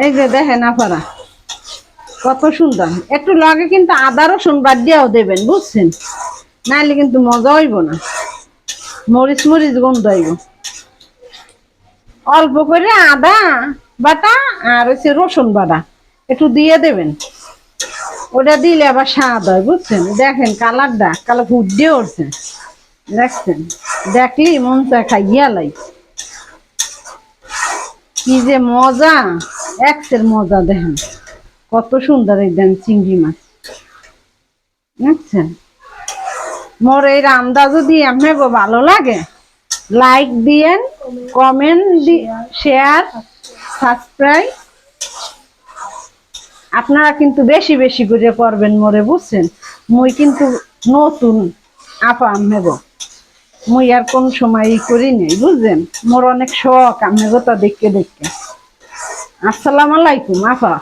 এই যে দেখেন আপনারা কত সুন্দর। একটু লগে কিন্তু আদা রসুন বাদ দিয়েও দেবেন, বুঝছেন, নাইলে কিন্তু মজা হইব না, মরিচ মরিচ গন্ধ হইব। অল্প করে আদা বাটা আর হচ্ছে রসুন বাটা একটু দিয়ে দেবেন, ওটা দিলে আবার স্বাদ হয়, বুঝছেন। দেখেন কালারটা, কালার ফুট দিয়ে উঠছে, দেখছেন, দেখলি মন চায় খাইয়া লাই। কি যে মজা, এক্সের মজা। দেখেন কত সুন্দর এই দেন চিংড়ি মাছ, বুঝছেন। মোর এই রান্না যদি আপনাকে ভালো লাগে, লাইক দিয়েন, কমেন্ট শেয়ার, সাবস্ক্রাইব আপনারা কিন্তু বেশি বেশি করে করবেন মোরে, বুঝছেন। মুই কিন্তু নতুন আপা আমেগো, মুই আর কোন সময় করি নাই, বুঝলেন। মোর অনেক শখ আমেগো তা দেখতে দেখতে। আসসালামু আলাইকুম আপা।